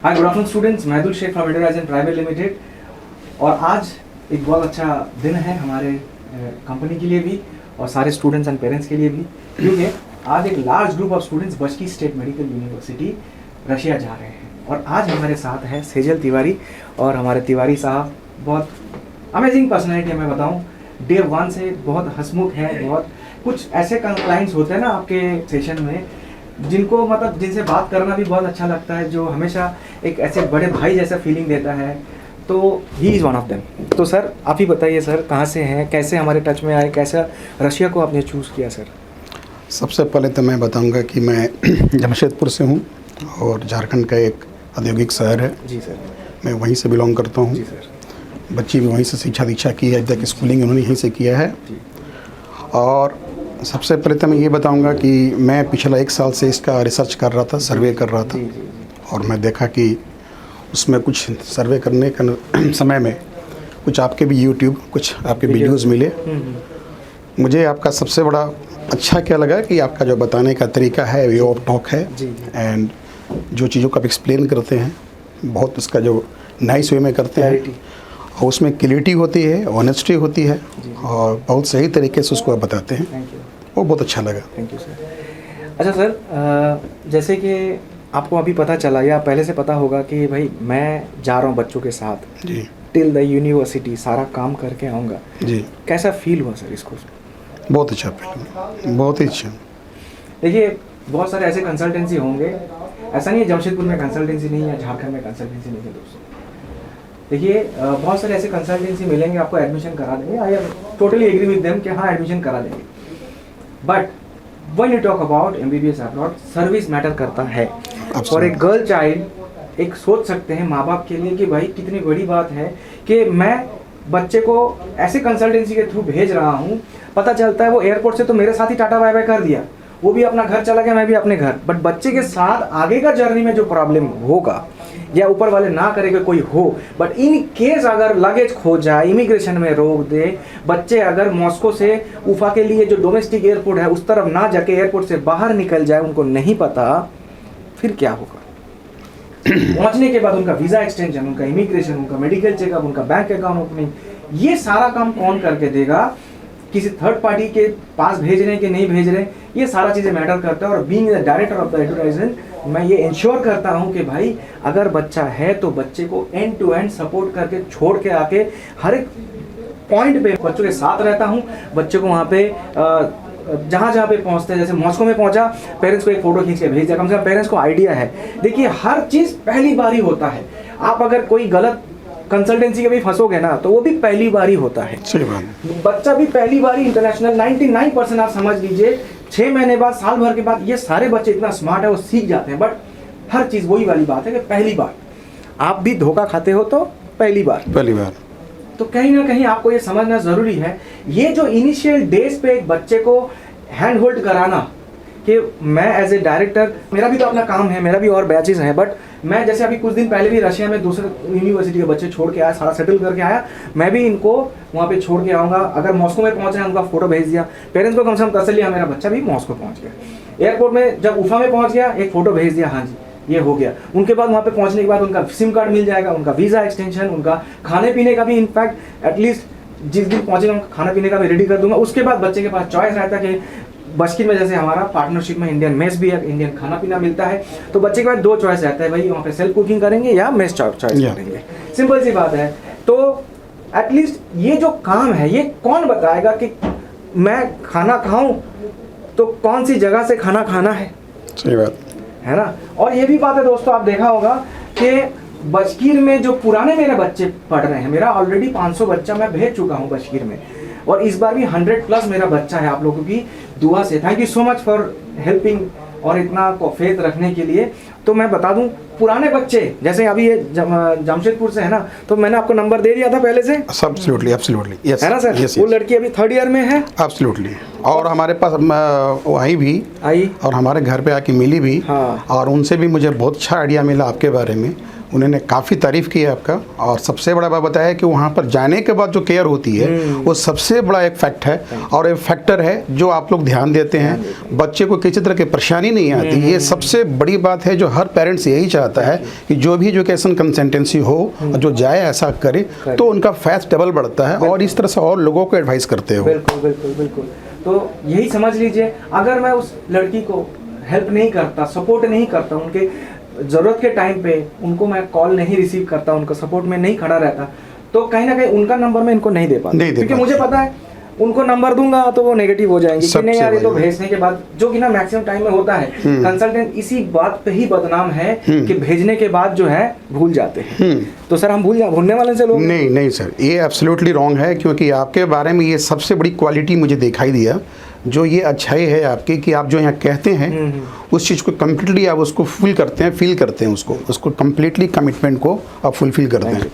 Hi good afternoon students, Mahdul Sheikh from इंडोराइजन private limited. और आज एक बहुत अच्छा दिन है हमारे कंपनी के लिए भी और सारे स्टूडेंट्स एंड पेरेंट्स के लिए भी, क्योंकि आज एक large group of students Bashkir state medical university Russia जा रहे हैं। और आज हमारे साथ है सेजल तिवारी। और हमारे तिवारी साहब बहुत अमेजिंग पर्सनैलिटी है, मैं बताऊँ डे वन से बहुत हंसमुख है। बहुत कुछ ऐसे क्लाइंट्स होते हैं ना आपके सेशन में जिनको मतलब जिनसे बात करना भी बहुत अच्छा लगता है, जो हमेशा एक ऐसे बड़े भाई जैसा फीलिंग देता है। तो he is one of them. तो सर आप ही बताइए सर, कहाँ से हैं, कैसे हमारे टच में आए, कैसा रशिया को आपने चूज़ किया सर? सबसे पहले तो मैं बताऊंगा कि मैं जमशेदपुर से हूँ और झारखंड का एक औद्योगिक शहर है। जी सर। मैं वहीं से बिलोंग करता हूँ। जी सर। बच्ची भी वहीं से शिक्षा दीक्षा की है, अभी तक स्कूलिंग उन्होंने यहीं से किया है। जी। और सबसे पहले तो मैं ये बताऊंगा कि मैं पिछला 1 साल से इसका रिसर्च कर रहा था, सर्वे कर रहा था। जी जी। और मैं देखा कि उसमें कुछ सर्वे करने का समय में कुछ आपके भी यूट्यूब, कुछ आपके वीडियोज़ मिले। मुझे आपका सबसे बड़ा अच्छा क्या लगा कि आपका जो बताने का तरीका है, वे ऑफ टॉक है। एंड जो चीज़ों को आप एक्सप्लेन करते हैं बहुत उसका जो नाइस वे में करते हैं, और उसमें क्लियरिटी होती है, ऑनेस्टी होती है, और बहुत सही तरीके से उसको आप बताते हैं। Thank you. वो बहुत अच्छा लगा। Thank you sir. अच्छा सर, जैसे कि आपको अभी पता चला या पहले से पता होगा कि भाई मैं जा रहा हूँ बच्चों के साथ जी टिल द यूनिवर्सिटी, सारा काम करके आऊँगा। जी। कैसा फील हुआ सर इसको? बहुत अच्छा फिल्म, बहुत ही अच्छा। देखिए बहुत सारे ऐसे कंसल्टेंसी होंगे, ऐसा नहीं है जमशेदपुर में कंसल्टेंसी नहीं है, झारखंड में कंसल्टेंसी नहीं है दोस्तों। देखिए बहुत सारे ऐसे कंसल्टेंसी मिलेंगे, आपको एडमिशन करा देंगे। I am totally agree with them कि हाँ एडमिशन करा देंगे। But when you talk about MBBS abroad, service matter करता है। और एक गर्ल चाइल्ड एक सोच सकते हैं माँ बाप के लिए कि भाई कितनी बड़ी बात है कि मैं बच्चे को ऐसे कंसल्टेंसी के थ्रू भेज रहा हूँ। पता चलता है वो एयरपोर्ट से तो मेरे साथ ही टाटा बाय बाय कर दिया, वो भी अपना घर चला गया, मैं भी अपने घर। बट बच्चे के साथ आगे का जर्नी में जो प्रॉब्लम होगा, या ऊपर वाले ना करेगा कोई हो, बट इन केस अगर लगेज खो जाए, इमिग्रेशन में रोक दे, बच्चे अगर मॉस्को से उफा के लिए जो डोमेस्टिक एयरपोर्ट है उस तरफ ना जाके एयरपोर्ट से बाहर निकल जाए, उनको नहीं पता फिर क्या होगा। पहुंचने के बाद उनका वीज़ा एक्सटेंशन, उनका इमिग्रेशन, उनका मेडिकल चेकअप, उनका बैंक अकाउंट ओपनिंग, ये सारा काम कौन करके देगा? किसी थर्ड पार्टी के पास भेज रहे हैं कि नहीं भेज रहे हैं, ये सारा चीज़ें मैटर करता है। और being the director of the advertisement, मैं ये इंश्योर करता हूँ कि भाई अगर बच्चा है तो बच्चे को एंड टू एंड सपोर्ट करके छोड़ के आके हर एक पॉइंट पे बच्चों के साथ रहता हूँ। बच्चे को वहाँ पे जहाँ जहाँ पे पहुँचते हैं, जैसे मॉस्को में पहुँचा, पेरेंट्स को एक फ़ोटो खींच के भेज दिया, कम से कम पेरेंट्स को आइडिया है। देखिए हर चीज़ पहली बार ही होता है। आप अगर कोई गलत कंसल्टेंसी के भी फंसोगे ना तो वो भी पहली बार ही होता है। सही बात। बच्चा भी पहली बार ही इंटरनेशनल 99% आप समझ लीजिए 6 महीने बाद, साल भर के बाद ये सारे बच्चे इतना स्मार्ट है, वो सीख जाते हैं। बट हर चीज़ वही वाली बात है कि पहली बार आप भी धोखा खाते हो तो पहली बार। तो कहीं ना कहीं आपको ये समझना ज़रूरी है, ये जो इनिशियल डेज पे एक बच्चे को हैंड होल्ड कराना कि मैं एज ए डायरेक्टर, मेरा भी तो अपना काम है, मेरा भी और बैचेज हैं, बट मैं जैसे अभी कुछ दिन पहले भी रशिया में दूसरे यूनिवर्सिटी के बच्चे छोड़ के आया, सारा सेटल करके आया, मैं भी इनको वहाँ पे छोड़ के आऊँगा। अगर मॉस्को में पहुँच रहे हैं, उनका फोटो भेज दिया, पेरेंट्स को कम से कम तसल्ली, मेरा बच्चा भी मॉस्को पहुँच गया। एयरपोर्ट में जब उफा में पहुँच गया, एक फ़ोटो भेज दिया, हाँ जी ये हो गया। उनके बाद वहाँ पे पहुँचने के बाद उनका सिम कार्ड मिल जाएगा, उनका वीज़ा एक्सटेंशन, उनका खाने पीने का भी, इनफैक्ट एटलीस्ट जिस दिन पहुँचेगा उनका खाना पीने का भी रेडी कर दूंगा। उसके बाद बच्चे के पास चॉइस रहता है कि बस्किन में जैसे हमारा पार्टनरशिप में इंडियन मेस भी है, इंडियन खाना पीना मिलता है, तो बच्चे के पास 2 चॉइस रहता है, भाई वहाँ पे सेल्फ कुकिंग करेंगे या मेस चॉइस करेंगे। सिंपल सी बात है। तो एटलीस्ट ये जो काम है ये कौन बताएगा कि मैं खाना खाऊं तो कौन सी जगह से खाना खाना है? सही बात है ना। और ये भी बात है दोस्तों, आप देखा होगा कि बशकीर में जो पुराने मेरे बच्चे पढ़ रहे हैं, मेरा ऑलरेडी 500 बच्चा मैं भेज चुका हूँ बशकीर में, और इस बार भी 100+ मेरा बच्चा है आप लोगों की दुआ से। Thank you so much for helping और इतना फेथ रखने के लिए। तो मैं बता दूं, पुराने बच्चे जैसे अभी ये जमशेदपुर से है ना, तो मैंने आपको नंबर दे दिया था पहले से। एब्सोल्युटली यस है ना सर। yes, वो लड़की अभी 3rd ईयर में है। एब्सोल्युटली। और हमारे पास वही भी आई और हमारे घर पे आके मिली भी। हाँ। और उनसे भी मुझे बहुत अच्छा आइडिया मिला आपके बारे में। उन्होंने काफ़ी तारीफ़ की है आपका, और सबसे बड़ा बात बताया कि वहाँ पर जाने के बाद जो केयर होती है वो सबसे बड़ा एक फैक्ट है और एक फैक्टर है जो आप लोग ध्यान देते हैं। बच्चे को किसी तरह की परेशानी नहीं आती, ये सबसे बड़ी बात है जो हर पेरेंट्स यही चाहता है कि जो भी एजुकेशन कंसल्टेंसी हो जो जाए ऐसा करे तो उनका फैस्ट डबल बढ़ता है और इस तरह से और लोगों को एडवाइस करते हो। बिल्कुल बिल्कुल बिल्कुल। तो यही समझ लीजिए, अगर मैं उस लड़की को हेल्प नहीं करता, सपोर्ट नहीं करता, उनके ज़रूरत के टाइम पे उनको मैं कॉल नहीं रिसीव करता, उनका सपोर्ट में नहीं खड़ा रहता, तो कहीं ना कहीं उनका नंबर मैं इनको नहीं दे पाता, क्योंकि मुझे पता है उनको नंबर दूंगा तो वो नेगेटिव हो जाएंगे कि नहीं यार ये तो भेजने के बाद, जो कि ना मैक्सिमम टाइम में होता है। कंसल्टेंट इसी बात पे ही बदनाम है कि भेजने के बाद जो है भूल जाते हैं। तो सर हम भूलने वाले से लोग नहीं नहीं सर, ये एब्सोल्युटली रॉन्ग है, क्योंकि आपके बारे में ये सबसे बड़ी क्वालिटी मुझे दिखाई दिया, जो ये अच्छाई है आपकी कि आप जो यहाँ कहते हैं उस चीज़ को कम्प्लीटली आप उसको फुल करते हैं, फील करते हैं, उसको कम्प्लीटली कमिटमेंट को आप फुलफिल करते हैं।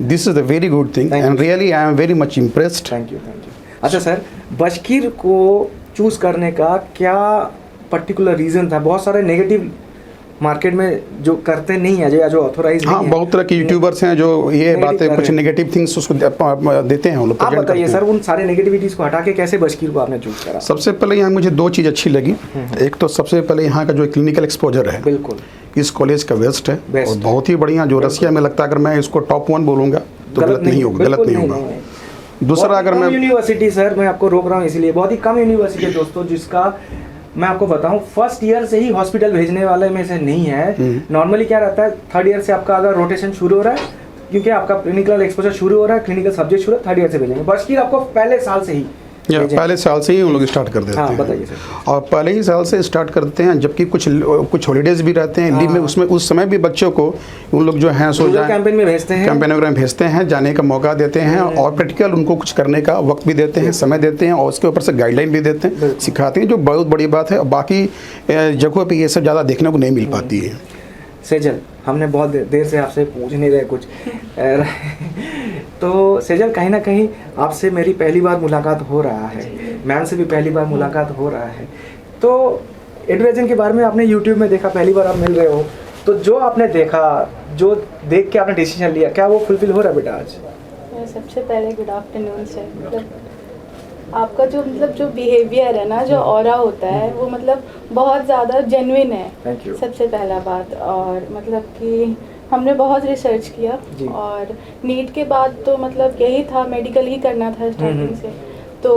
This is a very good thing and really I am very much impressed. Thank you. अच्छा सर, बशकीर को चूज़ करने का क्या पर्टिकुलर रीज़न था? बहुत सारे नेगेटिव मार्केट में जो करते नहीं है, जो ऑथोराइज नहीं है, बहुत तरह के यूट्यूबर्स हैं जो ये बातें कुछ नेगेटिव थिंग्स उसको देते हैं। आप बताइए सर, उन सारे नेगेटिविटीज़ को हटा के कैसे बशकीर को आपने चूज़ करा? सबसे पहले यहाँ मुझे दो चीज़ अच्छी लगी। एक तो सबसे पहले यहाँ का जो क्लिनिकल एक्सपोजर है, बिल्कुल इस कॉलेज का बेस्ट है और बहुत ही बढ़िया, जो रसिया में लगता है। अगर मैं इसको टॉप 1 बोलूँगा तो गलत नहीं होगा। दूसरा, अगर मैं यूनिवर्सिटी, सर मैं आपको रोक रहा हूँ इसलिए, बहुत ही कम यूनिवर्सिटी है दोस्तों जिसका मैं आपको बताऊं फर्स्ट ईयर से ही हॉस्पिटल भेजने वाले में से नहीं है। नॉर्मली क्या रहता है, थर्ड ईयर से आपका अगर रोटेशन शुरू हो रहा है, क्योंकि आपका क्लिनिकल एक्सपोजर शुरू हो रहा है, क्लिनिकल सब्जेक्ट शुरू, थर्ड ईयर से भेजेंगे। बशकीर आपको पहले साल से ही उन लोग स्टार्ट कर देते हैं। बताइए सर। और पहले ही साल से स्टार्ट करते हैं, जबकि कुछ हॉलीडेज भी रहते हैं लीव में, उसमें उस समय भी बच्चों को उन लोग जो हैं कैंपेन में भेजते हैं, जाने का मौका देते हैं और प्रैक्टिकल उनको कुछ करने का वक्त भी देते हैं, समय देते हैं और उसके ऊपर से गाइडलाइन भी देते हैं, सिखाते हैं, जो बहुत बड़ी बात है। और बाकी जगहों पर ये सब ज़्यादा देखने को नहीं मिल पाती है। सेजल, हमने बहुत देर से आपसे पूछ नहीं रहे कुछ तो सेजल, कहीं ना कहीं आपसे मेरी पहली बार मुलाकात हो रहा है, मैम से भी पहली बार मुलाकात हो रहा है, तो एडुविजन के बारे में आपने यूट्यूब में देखा, पहली बार आप मिल रहे हो, तो जो आपने देखा, जो देख के आपने डिसीजन लिया, क्या वो फुलफिल हो रहा है बेटा आज? सबसे पहले गुड आफ्टरनून सर। मतलब आपका जो जो बिहेवियर है ना, जो ऑरा होता है, वो मतलब बहुत ज़्यादा जेन्युइन है, सबसे पहला बात। और मतलब कि हमने बहुत रिसर्च किया और नीट के बाद तो मतलब यही था, मेडिकल ही करना था स्टार्टिंग से, तो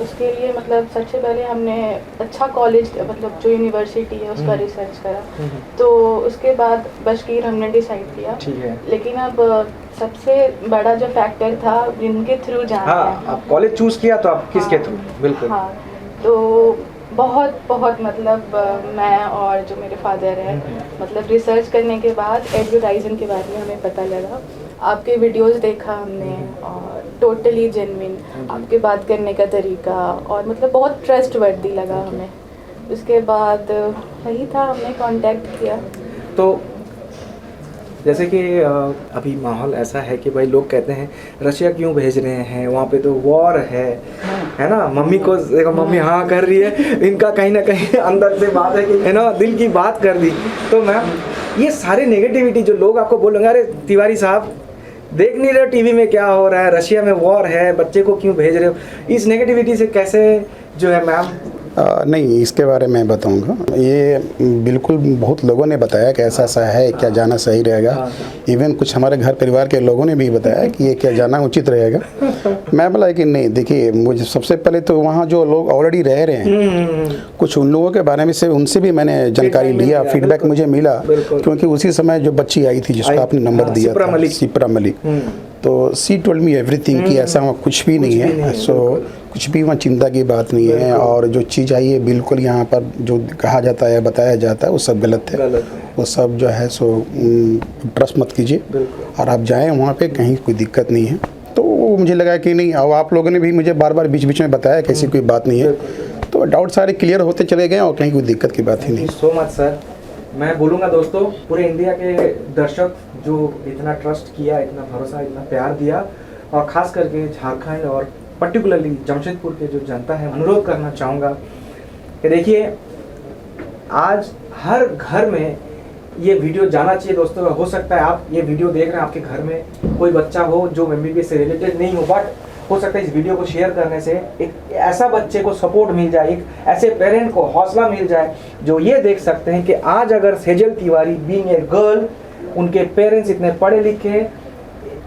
उसके लिए मतलब सबसे पहले हमने अच्छा कॉलेज, मतलब जो यूनिवर्सिटी है उसका रिसर्च करा, तो उसके बाद बशकीर हमने डिसाइड किया। लेकिन अब सबसे बड़ा जो फैक्टर था जिनके थ्रू जाना है, आप कॉलेज चूज किया तो आप किसके थ्रू? बिल्कुल। हाँ, तो बहुत मतलब मैं और जो मेरे फादर हैं, मतलब रिसर्च करने के बाद एडवर्टाइजिंग के बारे में हमें पता लगा, आपके वीडियोस देखा हमने और टोटली जेन्युइन आपके बात करने का तरीका, और मतलब बहुत ट्रस्टवर्दी लगा हमें। उसके बाद वही था, हमने कांटेक्ट किया। तो जैसे कि अभी माहौल ऐसा है कि भाई लोग कहते हैं रशिया क्यों भेज रहे हैं, वहाँ पे तो वॉर है ना। मम्मी को देखो, मम्मी हाँ कर रही है, इनका कहीं ना कहीं अंदर से बात है कि है ना, दिल की बात कर दी। तो मैम, ये सारे नेगेटिविटी जो लोग आपको बोलेंगे, अरे तिवारी साहब देख नहीं रहे टीवी में क्या हो रहा है, रशिया में वॉर है, बच्चे को क्यों भेज रहे हो, इस नेगेटिविटी से कैसे जो है मैम? नहीं, इसके बारे में बताऊंगा। ये बिल्कुल बहुत लोगों ने बताया कि ऐसा ऐसा है, क्या जाना सही रहेगा। इवन कुछ हमारे घर परिवार के लोगों ने भी बताया कि ये क्या जाना उचित रहेगा। मैं बोला कि नहीं, देखिए मुझे सबसे पहले तो वहाँ जो लोग ऑलरेडी रह रहे हैं, कुछ उन लोगों के बारे में से उनसे भी मैंने जानकारी लिया, फीडबैक मुझे मिला, क्योंकि उसी समय जो बच्ची आई थी जिसको आपने नंबर दिया था, सिप्रा मलिक, तो सी टोल्ड मी एवरीथिंग कि ऐसा वहाँ कुछ भी नहीं है। सो कुछ भी वहाँ चिंता की बात नहीं है, और जो चीज़ आई है बिल्कुल यहाँ पर जो कहा जाता है, बताया जाता है, वो सब गलत है। वो सब जो है सो ट्रस्ट मत कीजिए और आप जाएं वहाँ पे, कहीं कोई दिक्कत नहीं है। तो मुझे लगा कि नहीं, और आप लोगों ने भी मुझे बार बार बीच बीच में बताया कि ऐसी कोई बात नहीं है, तो डाउट सारे क्लियर होते चले गए और कहीं कोई दिक्कत की बात ही नहीं। So much sir. मैं बोलूँगा दोस्तों, पूरे इंडिया के दर्शक जो इतना ट्रस्ट किया, इतना भरोसा, इतना प्यार दिया, और ख़ास करके झारखंड और पर्टिकुलरली जमशेदपुर के जो जनता है, अनुरोध करना चाहूँगा कि देखिए आज हर घर में ये वीडियो जाना चाहिए दोस्तों। हो सकता है आप ये वीडियो देख रहे हैं, आपके घर में कोई बच्चा हो जो MBBS से रिलेटेड नहीं हो, बट हो सकता है इस वीडियो को शेयर करने से एक ऐसा बच्चे को सपोर्ट मिल जाए, एक ऐसे पेरेंट को हौसला मिल जाए जो ये देख सकते हैं कि आज अगर Sejal Tiwari being a girl, उनके पेरेंट्स इतने पढ़े लिखे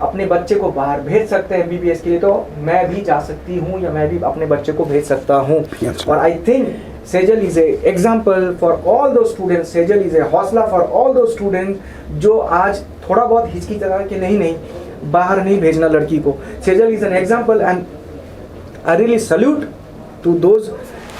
अपने बच्चे को बाहर भेज सकते हैं MBBS के लिए, तो मैं भी जा सकती हूँ या मैं भी अपने बच्चे को भेज सकता हूँ। और I think Sejal is a example for all दो स्टूडेंट्स, सेजल इज ए हौसला फॉर ऑल दो स्टूडेंट जो आज थोड़ा बहुत हिचकिचाता है कि नहीं बाहर नहीं भेजना लड़की को। Sejal is an example and I really salute to those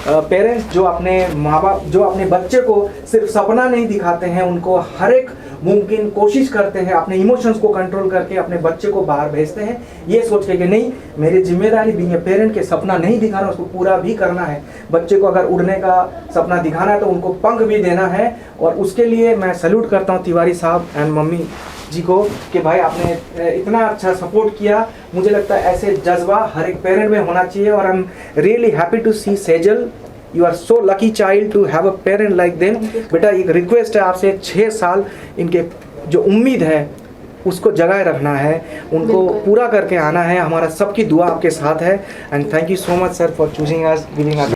parents जो अपने माँ बाप, जो अपने बच्चे को सिर्फ सपना नहीं दिखाते हैं, उनको हर एक मुमकिन कोशिश करते हैं अपने इमोशंस को कंट्रोल करके अपने बच्चे को बाहर भेजते हैं, ये सोच के कि नहीं मेरी जिम्मेदारी बीइंग ए पेरेंट के सपना नहीं दिखाना, उसको पूरा भी करना है। बच्चे को अगर उड़ने का सपना दिखाना है तो उनको पंख भी देना है। और उसके लिए मैं सल्यूट करता हूँ तिवारी साहब एंड मम्मी जी को कि भाई आपने इतना अच्छा सपोर्ट किया। मुझे लगता है ऐसे जज्बा हर एक पेरेंट में होना चाहिए। और I am really happy to see Sejal, you are so lucky child to have a parent like them. बेटा एक रिक्वेस्ट है आपसे, 6 साल इनके जो उम्मीद है उसको जगाए रखना है, उनको पूरा करके आना है। हमारा सबकी दुआ आपके साथ है and thank you so much sir for choosing us, giving us